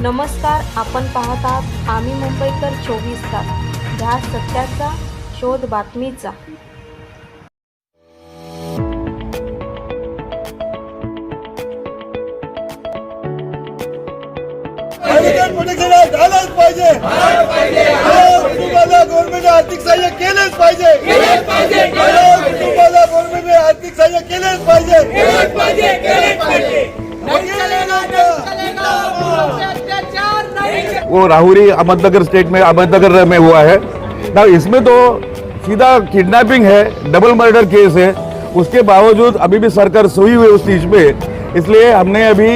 नमस्कार, आपण पाहत आहात आम्ही मुंबईकर 24 तास, ध्यास सत्याचा शोध बातमीचा। झालंच पाहिजे, कुटुंबाला गव्हर्नमेंट आर्थिक सहाय्य केलेच पाहिजे, कुटुंबाला गव्हर्नमेंट आर्थिक सहाय्य केलेच पाहिजे। वो राहुरी अहमदनगर स्टेट में अहमदनगर में हुआ है ना। इसमें तो सीधा किडनैपिंग है, डबल मर्डर केस है। उसके बावजूद अभी भी सरकार सोई हुई उस चीज पे। इसलिए हमने अभी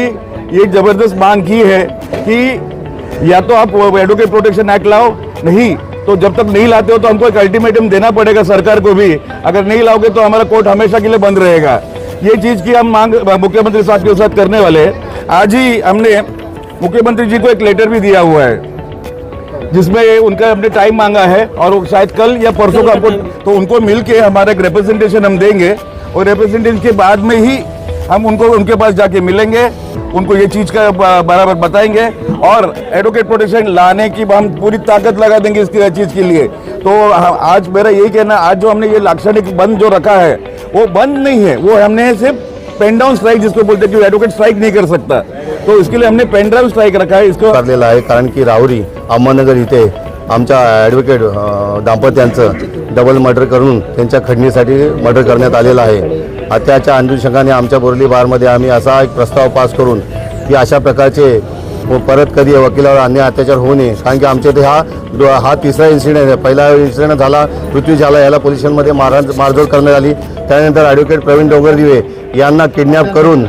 ये जबरदस्त मांग की है कि या तो आप एडवोकेट प्रोटेक्शन एक्ट लाओ, नहीं तो जब तक नहीं लाते हो तो हमको एक अल्टीमेटम देना पड़ेगा सरकार को भी। अगर नहीं लाओगे तो हमारा कोर्ट हमेशा के लिए बंद रहेगा। ये चीज की हम मांग मुख्यमंत्री साहब के साथ करने वाले हैं। आज ही हमने मुख्यमंत्री जी को एक लेटर भी दिया हुआ है जिसमें उनका हमने टाइम मांगा है और शायद कल या परसों का हमको तो उनको मिलके हमारा एक रिप्रेजेंटेशन हम देंगे और रिप्रेजेंटेशन के बाद में ही हम उनको उनके पास जाके मिलेंगे, उनको ये चीज का बराबर बताएंगे और एडवोकेट प्रोटेक्शन लाने की हम पूरी ताकत लगा देंगे इसकी चीज के लिए। तो आज मेरा यही कहना, आज जो हमने ये लाक्षणिक बंद जो रखा है वो बंद नहीं है, वो हमने सिर्फ पेन डाउन स्ट्राइक जिसको बोलते हैं कि एडवोकेट स्ट्राइक नहीं कर सकता, तो इसके लिए हमने पेन ड्राइव स्ट्राइक रखा है। इसको करलेला आहे कारण की राहुरी अहमदनगर इथे आमच्या ॲडव्होकेट दाम्पत्यांचं डबल मर्डर करून त्यांच्या खंडणीसाठी मर्डर करण्यात आलेलं आहे। त्याच्या अनुषंगाने आमच्या बोरली बारमध्ये आम्ही असा एक प्रस्ताव पास करून की अशा प्रकारचे परत कधी वकिलावर अन्याय अत्याचार होऊ नये, कारण की आमच्या इथे हा तिसरा इन्सिडेंट आहे। पहिला इन्सिडेंट झाला पृथ्वी झाला, याला पोलीस स्टेशनमध्ये मारझोड करण्यात आली। त्यानंतर ॲडव्होकेट प्रवीण डोंगरदिवे यांना किडनॅप करून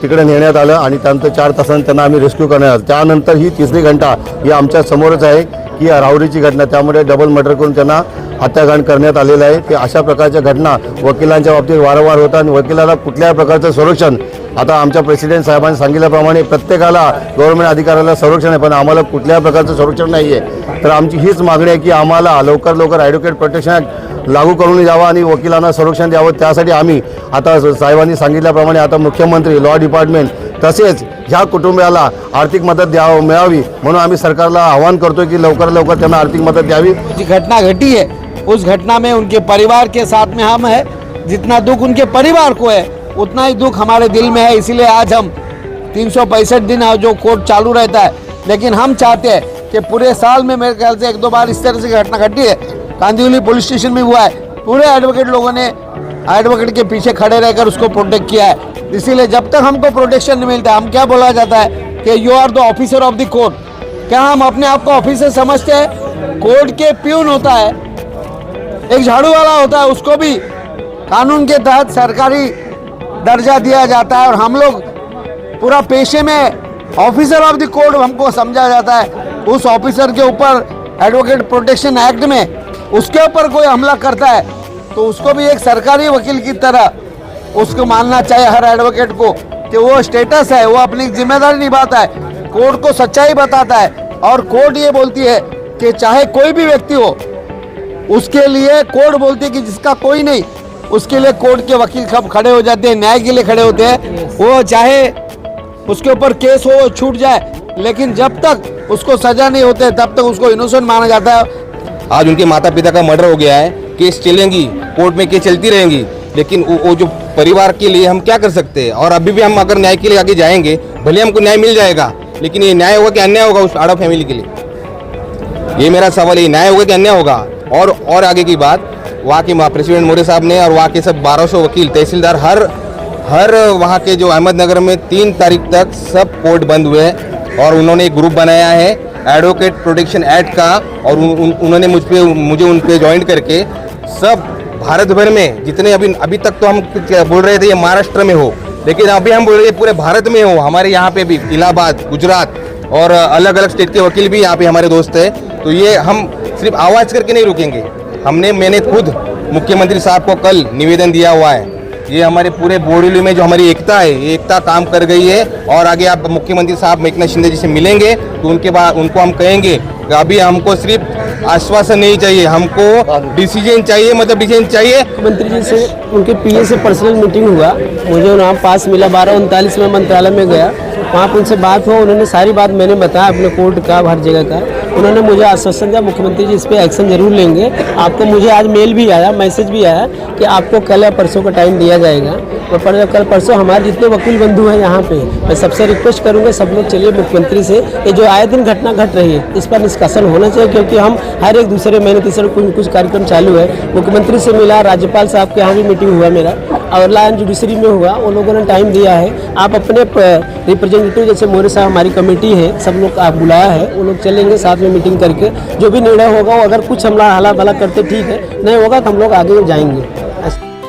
तिकडे नेण्यात आलं आणि त्यानंतर 4 तासांनी त्यांना आम्ही रेस्क्यू करण्यात आलं। त्यानंतर ही तिसरी घटना ही आमच्या समोरच आहे की राहुरीची घटना, त्यामुळे डबल मर्डर करून त्यांना हत्याकांड करण्यात आलेलं आहे। की अशा प्रकारच्या घटना वकिलांच्या बाबतीत वारंवार होतात आणि वकिलाला कुठल्याही प्रकारचं संरक्षण, आता आमच्या प्रेसिडेंट साहेबांनी सांगितल्याप्रमाणे प्रत्येकाला गव्हर्नमेंट अधिकाऱ्याला संरक्षण आहे, पण आम्हाला कुठल्याही प्रकारचं संरक्षण नाही आहे। तर आमची हीच मागणी आहे की आम्हाला लवकर ॲडव्होकेट प्रोटेक्शन ॲक्ट लागू करून द्यावं आणि वकिलांना संरक्षण द्यावं। त्यासाठी आम्ही आता साहेबांनी सांगितल्याप्रमाणे आता मुख्यमंत्री, लॉ डिपार्टमेंट तसेच ह्या कुटुंबाला आर्थिक मदत मिळावी म्हणून आम्ही सरकारला आवाहन करतोय की लवकर त्यांना आर्थिक मदत द्यावी। जी घटना घटी है उस घटना में उनके परिवार के साथ में हम है, जितना दुख उनके परिवार को है उतना ही दुख हमारे दिल में है। इसीलिए आज हम 365 दिन जो कोर्ट चालू रहता है, लेकिन हम चाहते हैं कि पूरे साल में मेरे ख्याल से 1-2 बार इस तरह से घटना घटी है। कांदिवली पुलिस स्टेशन में हुआ है, पूरे एडवोकेट लोगों ने एडवोकेट के पीछे खड़े रहकर उसको प्रोटेक्ट किया है। इसीलिए जब तक हमको प्रोटेक्शन नहीं मिलता, हम क्या बोला जाता है कि you are the officer of the court. क्या हम अपने आप को ऑफिसर समझते हैं? कोर्ट के प्यून होता है, एक झाड़ू वाला होता है, उसको भी कानून के तहत सरकारी दर्जा दिया जाता है और हम लोग पूरा पेशे में ऑफिसर ऑफ द कोर्ट हमको समझा जाता है। उस ऑफिसर के ऊपर एडवोकेट प्रोटेक्शन एक्ट में उसके ऊपर कोई हमला करता है तो उसको भी एक सरकारी वकील की तरह उसको मानना चाहिए हर एडवोकेट को कि वो स्टेटस है, वो अपनी जिम्मेदारी निभाता है, कोर्ट को सच्चाई बताता है। और कोर्ट ये बोलती है कि चाहे कोई भी व्यक्ति हो, उसके लिए कोर्ट बोलती है कि जिसका कोई नहीं, उसके लिए कोर्ट के वकील कब खड़े हो जाते हैं, न्याय के लिए खड़े होते हैं। वो चाहे उसके ऊपर केस हो छूट जाए, लेकिन जब तक उसको सजा नहीं होते तब तक उसको इनोसेंट माना जाता है। आज उनके माता पिता का मर्डर हो गया है, केस चलेंगी, कोर्ट में केस चलती रहेंगी, लेकिन वो जो परिवार के लिए हम क्या कर सकते हैं। और अभी भी हम अगर न्याय के लिए आगे जाएंगे, भले हमको न्याय मिल जाएगा, लेकिन ये न्याय होगा कि अन्याय होगा उस आड़ा फैमिली के लिए, ये मेरा सवाल है। न्याय होगा कि अन्याय होगा। और आगे की बात, वहाँ के प्रेसिडेंट मोरे साहब ने और वहाँ के सब 1200 वकील, तहसीलदार, हर वहाँ के जो अहमदनगर में 3 तारीख तक सब कोर्ट बंद हुए हैं और उन्होंने एक ग्रुप बनाया है एडवोकेट प्रोटेक्शन एक्ट का, और उन्होंने मुझे उन पे ज्वाइन करके सब भारत भर में जितने अभी तक तो हम बोल रहे थे ये महाराष्ट्र में हो, लेकिन अभी हम बोल रहे हैं पूरे भारत में हो। हमारे यहाँ पे भी इलाहाबाद, गुजरात और अलग अलग स्टेट के वकील भी यहाँ पे हमारे दोस्त हैं। तो ये हम सिर्फ आवाज़ करके नहीं रुकेंगे। मैंने खुद मुख्यमंत्री साहब को कल निवेदन दिया हुआ है। ये हमारे पूरे बोरीवली में जो हमारी एकता है, ये एकता काम कर गई है। और आगे आप मुख्यमंत्री साहब एकनाथ शिंदे जी से मिलेंगे तो उनके बाद उनको हम कहेंगे कि अभी हमको सिर्फ आश्वासन नहीं चाहिए, हमको डिसीजन चाहिए, मतलब डिसीजन चाहिए। मंत्री जी से उनके पीए से पर्सनल मीटिंग हुआ, मुझे वहाँ पास मिला। 12:39 में मंत्रालय में गया वहाँ पर उनसे बात हुआ, उन्होंने सारी बात मैंने बताया अपने कोर्ट का, हर जगह का। उन्होंने मुझे आश्वासन दिया मुख्यमंत्री जी इस पर एक्शन जरूर लेंगे। आपको मुझे आज मेल भी आया, मैसेज भी आया कि आपको कल या परसों का टाइम दिया जाएगा। तो कल परसों हमारे जितने वकील बंधु हैं यहाँ पे, मैं सबसे रिक्वेस्ट करूँगा सब लोग चलिए मुख्यमंत्री से, ये जो आए दिन घटना घट रही है इस पर निष्कासन होना चाहिए, क्योंकि हम हर एक दूसरे महीने तीसरे कुछ कार्यक्रम चालू है। मुख्यमंत्री से मिला, राज्यपाल साहब के यहाँ भी मीटिंग हुआ मेरा, और लॉ एंड जुडिशरी में हुआ, उन लोगों ने टाइम दिया है। आप अपने रिप्रेजेंटेटिव जैसे मोरे साहब हमारी कमेटी है, सब लोग आप बुलाया है, वो लोग चलेंगे साथ में मीटिंग करके, जो भी निर्णय होगा वो अगर कुछ हम हला भला करते ठीक है, नहीं होगा तो हम लोग आगे जाएंगे।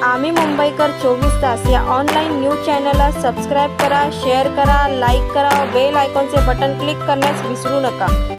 आम्ही मुंबईकर 24 तास या ऑनलाईन न्यूज चॅनलला सबस्क्राईब करा, शेअर करा, लाईक करा, बेल आयकॉनचे बटन क्लिक करण्यास विसरू नका।